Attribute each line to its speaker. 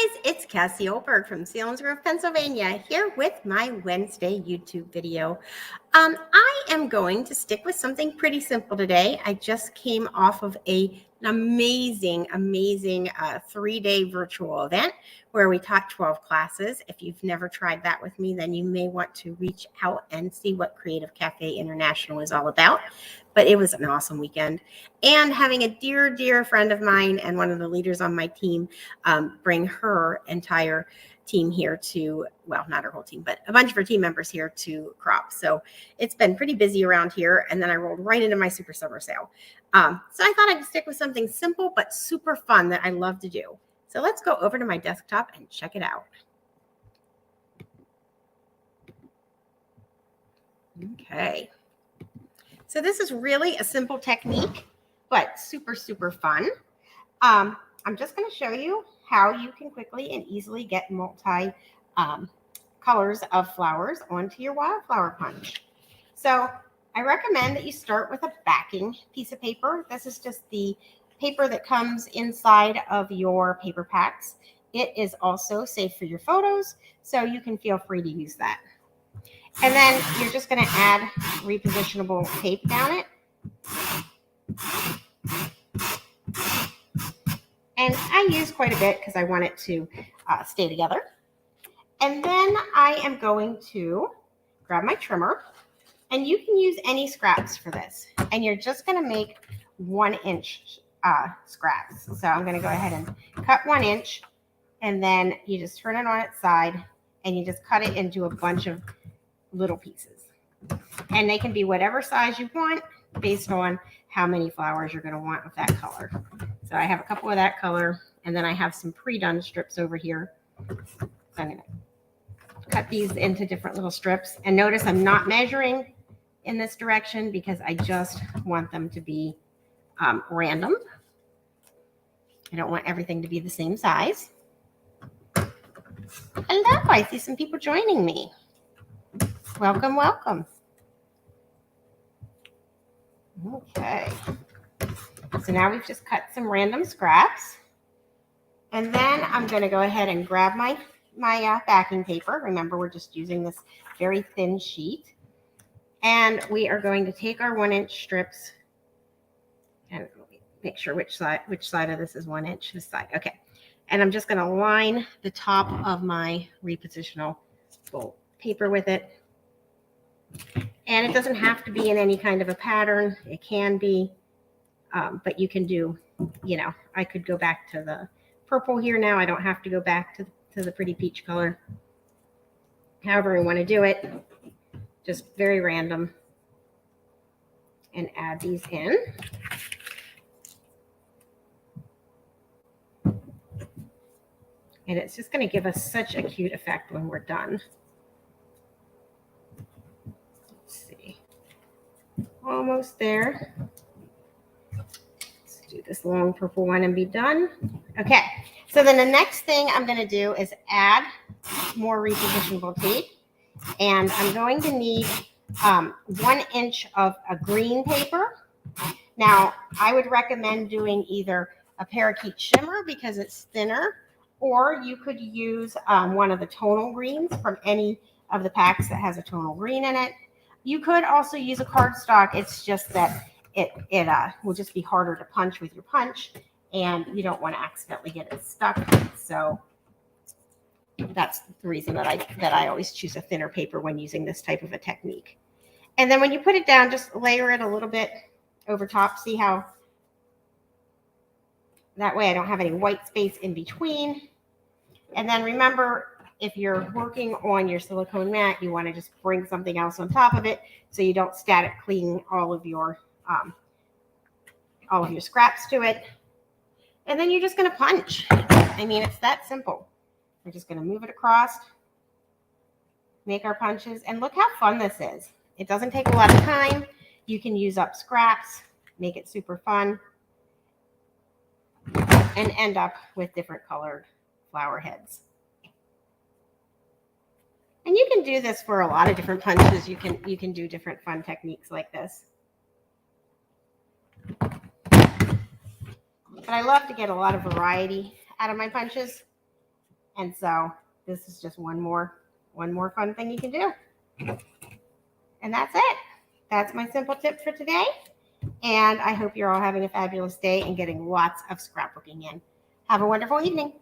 Speaker 1: guys, it's Cassie Olberg from Selinsgrove, Pennsylvania, here with my Wednesday YouTube video. I am going to stick with something pretty simple today. I just came off of an amazing 3-day virtual event where we taught 12 classes. If you've never tried that with me, then you may want to reach out and see what Creative Cafe International is all about. But it was an awesome weekend. And having a dear friend of mine and one of the leaders on my team bring her entire team here to, well, not her whole team, but a bunch of her team members here to crop. So it's been pretty busy around here. And then I rolled right into my super summer sale. So I thought I'd stick with something simple but super fun that I love to do. So let's go over to my desktop and check it out. Okay. So this is really a simple technique, but super fun. I'm just going to show you how you can quickly and easily get multi colors of flowers onto your wildflower punch. So I recommend that you start with a backing piece of paper. This is just the paper that comes inside of your paper packs. It is also safe for your photos, so you can feel free to use that. And then you're just going to add repositionable tape down it. And I use quite a bit because I want it to stay together. And then I am going to grab my trimmer, and you can use any scraps for this. And you're just going to make 1-inch scraps. So I'm going to go ahead and cut 1 inch, and then you just turn it on its side, and you just cut it into a bunch of little pieces. And they can be whatever size you want based on how many flowers you're going to want of that color. So I have a couple of that color, and then I have some pre-done strips over here. So I'm going to cut these into different little strips. And notice I'm not measuring in this direction because I just want them to be random. I don't want everything to be the same size. Hello, I see some people joining me. Welcome. Okay. So now we've just cut some random scraps. And then I'm going to go ahead and grab my backing paper. Remember, we're just using this very thin sheet. And we are going to take our 1-inch strips. And make sure which side of this is 1 inch. This side. Okay. And I'm just going to line the top of my repositional paper with it. And it doesn't have to be in any kind of a pattern. It can be, but you can do, I could go back to the purple here now. I don't have to go back to the pretty peach color. However we want to do it, just very random. And add these in. And it's just going to give us such a cute effect when we're done. Almost there. Let's do this long purple one and be done. Okay, so then the next thing I'm going to do is add more repositionable tape. And I'm going to need 1 inch of a green paper. Now, I would recommend doing either a Parakeet Shimmer because it's thinner, or you could use one of the tonal greens from any of the packs that has a tonal green in it. You could also use a cardstock. It's just that it will just be harder to punch with your punch, and you don't want to accidentally get it stuck. So that's the reason that I always choose a thinner paper when using this type of a technique. And then when you put it down, just layer it a little bit over top. See how that way I don't have any white space in between. And then remember, if you're working on your silicone mat, you want to just bring something else on top of it so you don't static clean all of your scraps to it. And then you're just going to punch. I mean, it's that simple. We're just going to move it across, make our punches, and look how fun this is. It doesn't take a lot of time. You can use up scraps, make it super fun, and end up with different colored flower heads. And you can do this for a lot of different punches. You can do different fun techniques like this. But I love to get a lot of variety out of my punches. And so this is just one more fun thing you can do. And that's it. That's my simple tip for today. And I hope you're all having a fabulous day and getting lots of scrapbooking in. Have a wonderful evening.